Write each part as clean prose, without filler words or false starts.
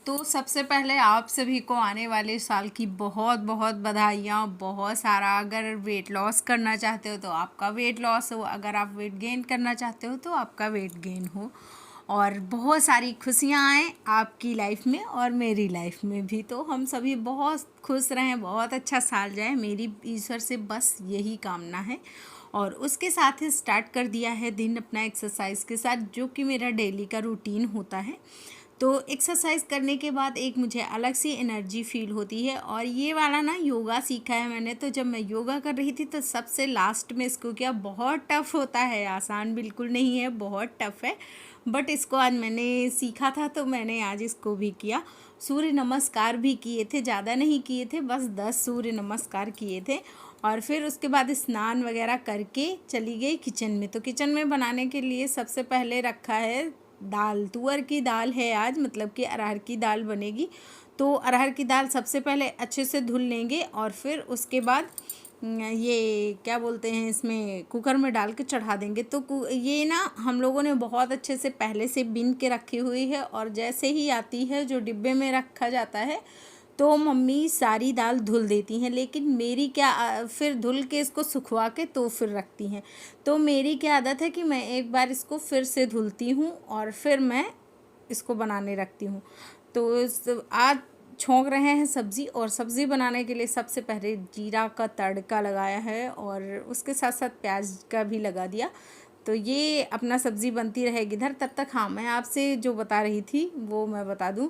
तो सबसे पहले आप सभी को आने वाले साल की बहुत बहुत बधाइयाँ। बहुत सारा, अगर वेट लॉस करना चाहते हो तो आपका वेट लॉस हो, अगर आप वेट गेन करना चाहते हो तो आपका वेट गेन हो, और बहुत सारी खुशियाँ आएँ आपकी लाइफ में और मेरी लाइफ में भी। तो हम सभी बहुत खुश रहें, बहुत अच्छा साल जाए, मेरी ईश्वर से बस यही कामना है। और उसके साथ ही स्टार्ट कर दिया है दिन अपना एक्सरसाइज के साथ, जो कि मेरा डेली का रूटीन होता है। तो एक्सरसाइज करने के बाद एक मुझे अलग सी एनर्जी फील होती है। और ये वाला ना योगा सीखा है मैंने, तो जब मैं योगा कर रही थी तो सबसे लास्ट में इसको किया। बहुत टफ होता है, आसान बिल्कुल नहीं है, बहुत टफ है, बट इसको आज मैंने सीखा था तो मैंने आज इसको भी किया। सूर्य नमस्कार भी किए थे, ज़्यादा नहीं किए थे, बस 10 सूर्य नमस्कार किए थे। और फिर उसके बाद स्नान वगैरह करके चली गई किचन में। तो किचन में बनाने के लिए सबसे पहले रखा है दाल। तुअर की दाल है आज, मतलब कि अरहर की दाल बनेगी। तो अरहर की दाल सबसे पहले अच्छे से धुल लेंगे और फिर उसके बाद ये क्या बोलते हैं, इसमें कुकर में डाल के चढ़ा देंगे। तो ये ना हम लोगों ने बहुत अच्छे से पहले से बिन के रखी हुई है, और जैसे ही आती है जो डिब्बे में रखा जाता है तो मम्मी सारी दाल धुल देती हैं। लेकिन मेरी क्या फिर धुल के इसको सुखवा के तो फिर रखती हैं। तो मेरी क्या आदत है कि मैं एक बार इसको फिर से धुलती हूँ और फिर मैं इसको बनाने रखती हूँ। तो आज छोंक रहे हैं सब्ज़ी, और सब्ज़ी बनाने के लिए सबसे पहले जीरा का तड़का लगाया है और उसके साथ साथ प्याज का भी लगा दिया। तो ये अपना सब्ज़ी बनती रहेगी इधर। तब तक हाँ, मैं आपसे जो बता रही थी वो मैं बता दूँ।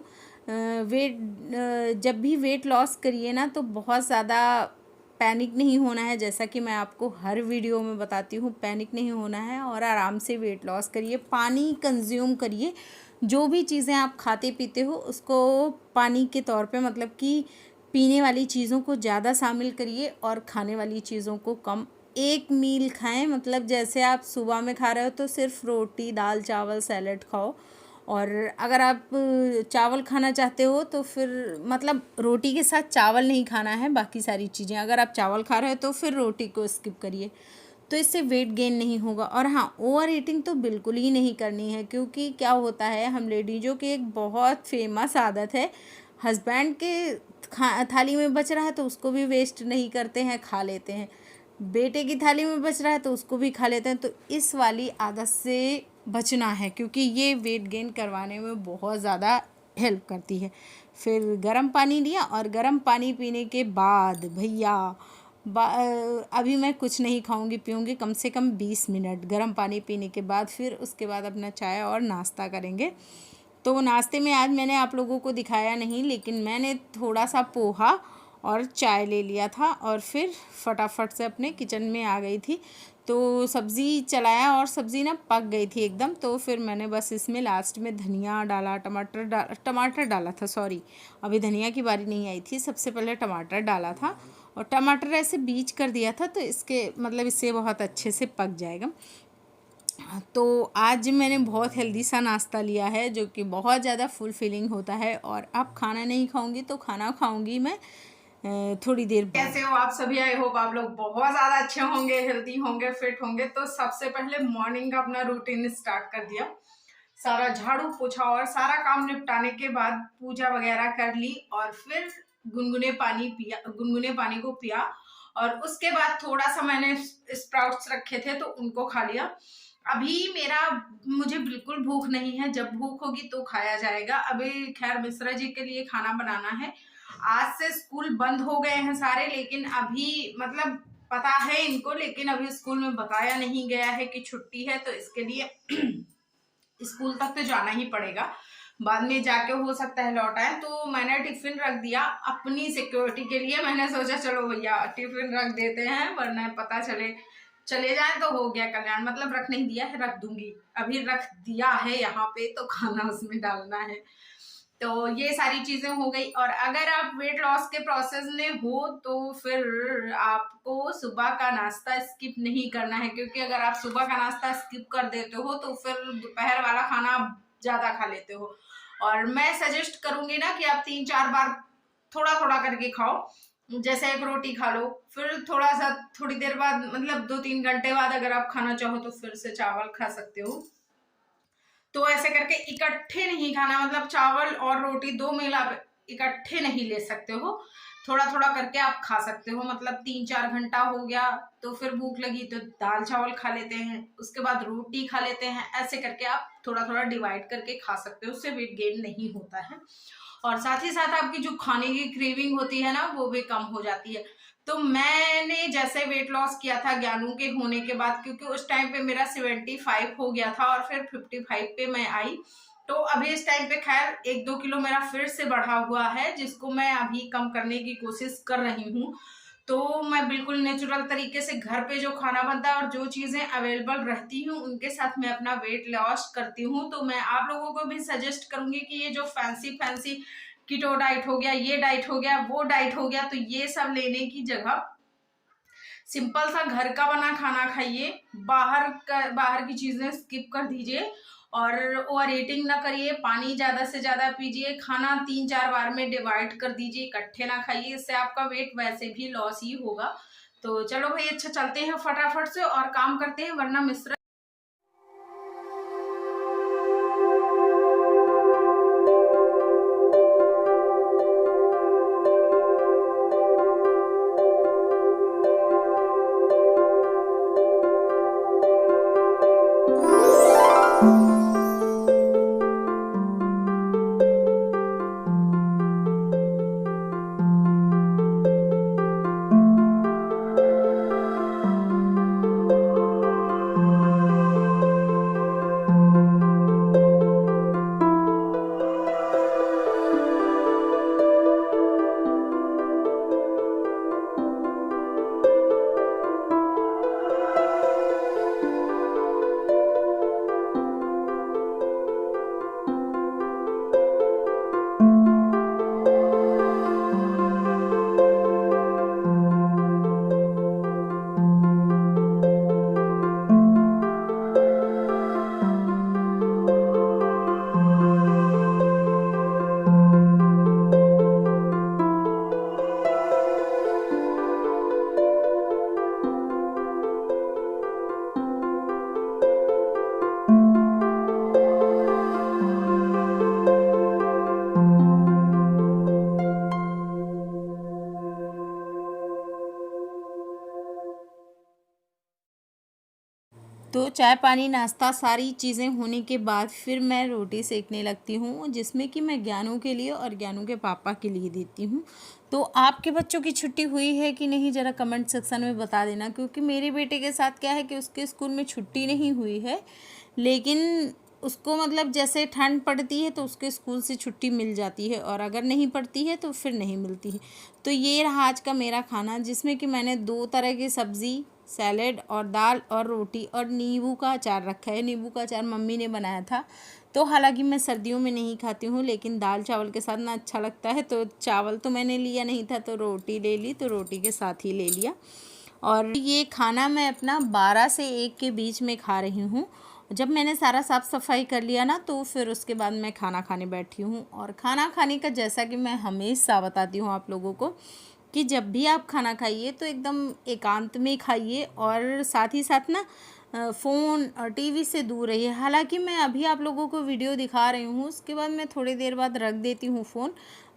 जब भी वेट लॉस करिए ना तो बहुत ज़्यादा पैनिक नहीं होना है, जैसा कि मैं आपको हर वीडियो में बताती हूँ। पैनिक नहीं होना है और आराम से वेट लॉस करिए। पानी कंज्यूम करिए, जो भी चीज़ें आप खाते पीते हो उसको पानी के तौर पे, मतलब कि पीने वाली चीज़ों को ज़्यादा शामिल करिए और खाने वाली चीज़ों को कम। एक मील खाएं, मतलब जैसे आप सुबह में खा रहे हो तो सिर्फ रोटी दाल चावल सैलेड खाओ। और अगर आप चावल खाना चाहते हो तो फिर मतलब रोटी के साथ चावल नहीं खाना है, बाकी सारी चीज़ें। अगर आप चावल खा रहे हो तो फिर रोटी को स्किप करिए, तो इससे वेट गेन नहीं होगा। और हाँ, ओवर ईटिंग तो बिल्कुल ही नहीं करनी है, क्योंकि क्या होता है, हम लेडीज़ों की एक बहुत फेमस आदत है, हस्बैंड के थाली में बच रहा है तो उसको भी वेस्ट नहीं करते हैं, खा लेते हैं। बेटे की थाली में बच रहा है तो उसको भी खा लेते हैं। तो इस वाली आदत से बचना है, क्योंकि ये वेट गेन करवाने में बहुत ज़्यादा हेल्प करती है। फिर गर्म पानी लिया, और गर्म पानी पीने के बाद भैया अभी मैं कुछ नहीं खाऊंगी पीऊंगी, कम से कम 20 मिनट गर्म पानी पीने के बाद फिर उसके बाद अपना चाय और नाश्ता करेंगे। तो नाश्ते में आज मैंने आप लोगों को दिखाया नहीं, लेकिन मैंने थोड़ा सा पोहा और चाय ले लिया था और फिर फटाफट से अपने किचन में आ गई थी। तो सब्ज़ी चलाया और सब्ज़ी ना पक गई थी एकदम। तो फिर मैंने बस इसमें लास्ट में धनिया डाला, टमाटर डाला था, सॉरी, अभी धनिया की बारी नहीं आई थी, सबसे पहले टमाटर डाला था। और टमाटर ऐसे बीच कर दिया था, तो इसके मतलब इससे बहुत अच्छे से पक जाएगा। तो आज मैंने बहुत हेल्दी सा नाश्ता लिया है, जो कि बहुत ज़्यादा फुल फिलिंग होता है। और अब खाना नहीं खाऊंगी तो खाना खाऊंगी मैं थोड़ी देर बाद। कैसे हो आप सभी? आई होप आप लोग बहुत ज़्यादा अच्छे होंगे, हेल्दी होंगे, फिट होंगे। तो सबसे पहले मॉर्निंग का अपना रूटीन स्टार्ट कर दिया। सारा झाड़ू पोछा और सारा काम निपटाने के बाद पूजा वगैरह कर ली, और फिर गुनगुने पानी पिया, गुनगुने पानी को पिया। और उसके बाद थोड़ा सा मैंने स्प्राउट्स रखे थे तो उनको खा लिया। अभी मुझे बिल्कुल भूख नहीं है, जब भूख होगी तो खाया जाएगा। अभी खैर मिश्रा जी के लिए खाना बनाना है। आज से स्कूल बंद हो गए हैं सारे, लेकिन अभी मतलब पता है इनको, लेकिन अभी स्कूल में बताया नहीं गया है कि छुट्टी है, तो इसके लिए स्कूल तक तो जाना ही पड़ेगा। बाद में जाके हो सकता है लौट आए। तो मैंने टिफिन रख दिया अपनी सिक्योरिटी के लिए। मैंने सोचा चलो भैया टिफिन रख देते हैं, वरना पता चले जाए तो हो गया कल्याण। मतलब रख नहीं दिया है, रख दूंगी, अभी रख दिया है यहाँ पे, तो खाना उसमें डालना है। तो ये सारी चीजें हो गई। और अगर आप वेट लॉस के प्रोसेस में हो तो फिर आपको सुबह का नाश्ता स्किप नहीं करना है, क्योंकि अगर आप सुबह का नाश्ता स्किप कर देते हो तो फिर दोपहर वाला खाना ज्यादा खा लेते हो। और मैं सजेस्ट करूंगी ना कि आप 3-4 बार थोड़ा थोड़ा करके खाओ। जैसे एक रोटी खा लो, फिर थोड़ा सा थोड़ी देर बाद, मतलब 2-3 घंटे बाद अगर आप खाना चाहो तो फिर से चावल खा सकते हो। तो ऐसे करके इकट्ठे नहीं खाना, मतलब चावल और रोटी 2 मील आप इकट्ठे नहीं ले सकते हो, थोड़ा थोड़ा करके आप खा सकते हो। मतलब 3-4 घंटा हो गया तो फिर भूख लगी तो दाल चावल खा लेते हैं, उसके बाद रोटी खा लेते हैं, ऐसे करके आप थोड़ा थोड़ा डिवाइड करके खा सकते हो, उससे वेट गेन नहीं होता है। और साथ ही साथ आपकी जो खाने की क्रेविंग होती है ना वो भी कम हो जाती है। तो मैंने जैसे वेट लॉस किया था ज्ञानू के होने के बाद, क्योंकि उस टाइम पे मेरा 75 हो गया था और फिर 55 पे मैं आई, तो अभी इस टाइम पे खैर 1-2 किलो मेरा फिर से बढ़ा हुआ है, जिसको मैं अभी कम करने की कोशिश कर रही हूँ। तो मैं बिल्कुल नेचुरल तरीके से घर पे जो खाना बनता है और जो चीजें अवेलेबल रहती हूँ उनके साथ मैं अपना वेट लॉस करती हूँ। तो मैं आप लोगों को भी सजेस्ट करूंगी कि ये जो फैंसी फैंसी कीटो डाइट हो गया, ये डाइट हो गया, वो डाइट हो गया, तो ये सब लेने की जगह सिंपल सा घर का बना खाना खाइए, बाहर की चीजें स्किप कर दीजिए और ओवर ईटिंग ना करिए, पानी ज्यादा से ज्यादा पीजिए, खाना 3-4 बार में डिवाइड कर दीजिए, इकट्ठे ना खाइए, इससे आपका वेट वैसे भी लॉस ही होगा। तो चलो भाई, अच्छा चलते हैं फटाफट से और काम करते हैं, वरना मिश्रा तो चाय पानी नाश्ता सारी चीज़ें होने के बाद फिर मैं रोटी सेकने लगती हूँ, जिसमें कि मैं ज्ञानू के लिए और ज्ञानू के पापा के लिए देती हूँ। तो आपके बच्चों की छुट्टी हुई है कि नहीं ज़रा कमेंट सेक्शन में बता देना, क्योंकि मेरे बेटे के साथ क्या है कि उसके स्कूल में छुट्टी नहीं हुई है, लेकिन उसको मतलब जैसे ठंड पड़ती है तो उसके स्कूल से छुट्टी मिल जाती है और अगर नहीं पड़ती है तो फिर नहीं मिलती है। तो ये रहा आज का मेरा खाना, जिसमें कि मैंने 2 तरह की सब्ज़ी, सैलेड और दाल और रोटी और नींबू का अचार रखा है। नींबू का अचार मम्मी ने बनाया था। तो हालांकि मैं सर्दियों में नहीं खाती हूँ, लेकिन दाल चावल के साथ ना अच्छा लगता है, तो चावल तो मैंने लिया नहीं था तो रोटी ले ली, तो रोटी के साथ ही ले लिया। और ये खाना मैं अपना 12 से 1 के बीच में खा रही हूँ। जब मैंने सारा साफ़ सफाई कर लिया ना तो फिर उसके बाद मैं खाना खाने बैठी हूँ। और खाना खाने का जैसा कि मैं हमेशा बताती हूँ आप लोगों को कि जब भी आप खाना खाइए तो एकदम एकांत में खाइए और साथ ही साथ ना फ़ोन और टीवी से दूर रहिए। हालांकि मैं अभी आप लोगों को वीडियो दिखा रही हूँ, उसके बाद मैं थोड़ी देर बाद रख देती हूँ फ़ोन,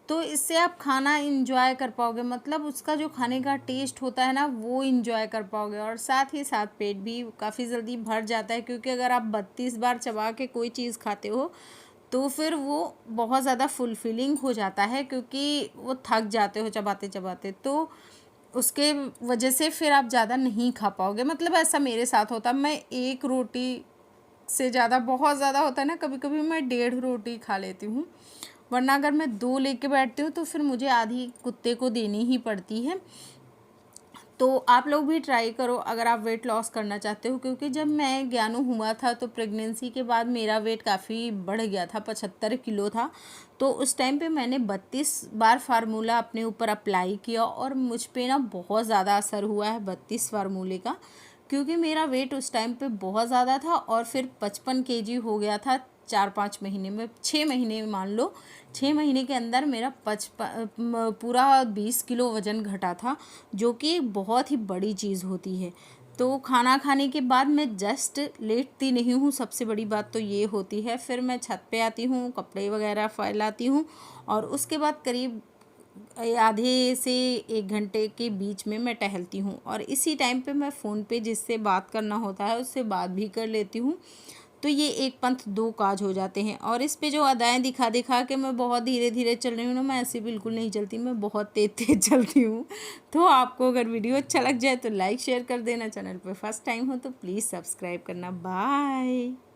तो इससे आप खाना इंजॉय कर पाओगे, मतलब उसका जो खाने का टेस्ट होता है ना वो इंजॉय कर पाओगे। और साथ ही साथ पेट भी काफ़ी जल्दी भर जाता है, क्योंकि अगर आप 32 बार चबा के कोई चीज़ खाते हो तो फिर वो बहुत ज़्यादा फुलफिलिंग हो जाता है, क्योंकि वो थक जाते हो चबाते चबाते, तो उसके वजह से फिर आप ज़्यादा नहीं खा पाओगे। मतलब ऐसा मेरे साथ होता, मैं 1 रोटी से ज़्यादा, बहुत ज़्यादा होता है ना, कभी कभी मैं 1.5 रोटी खा लेती हूँ, वरना अगर मैं 2 लेके बैठती हूँ तो फिर मुझे आधी कुत्ते को देनी ही पड़ती है। तो आप लोग भी ट्राई करो अगर आप वेट लॉस करना चाहते हो, क्योंकि जब मैं ज्ञानू हुआ था तो प्रेगनेंसी के बाद मेरा वेट काफ़ी बढ़ गया था, 75 किलो था। तो उस टाइम पे मैंने 32 बार फार्मूला अपने ऊपर अप्लाई किया और मुझ पे ना बहुत ज़्यादा असर हुआ है 32 फार्मूले का, क्योंकि मेरा वेट उस टाइम पे बहुत ज़्यादा था और फिर 55 केजी हो गया था 4-5 महीने में, 6 महीने मान लो, 6 महीने के अंदर मेरा पूरा 20 किलो वज़न घटा था, जो कि एक बहुत ही बड़ी चीज़ होती है। तो खाना खाने के बाद मैं जस्ट लेटती नहीं हूँ, सबसे बड़ी बात तो ये होती है। फिर मैं छत पे आती हूँ, कपड़े वगैरह फैलाती हूँ और उसके बाद करीब आधे से 1 घंटे के बीच में मैं टहलती हूँ और इसी टाइम पे मैं फ़ोन पे जिससे बात करना होता है उससे बात भी कर लेती हूँ। तो ये एक पंथ दो काज हो जाते हैं। और इस पे जो अदाएँ दिखा दिखा के मैं बहुत धीरे धीरे चल रही हूँ ना, मैं ऐसे बिल्कुल नहीं चलती, मैं बहुत तेज़ तेज़ चलती हूँ। तो आपको अगर वीडियो अच्छा लग जाए तो लाइक शेयर कर देना, चैनल पे फर्स्ट टाइम हो तो प्लीज़ सब्सक्राइब करना। बाय।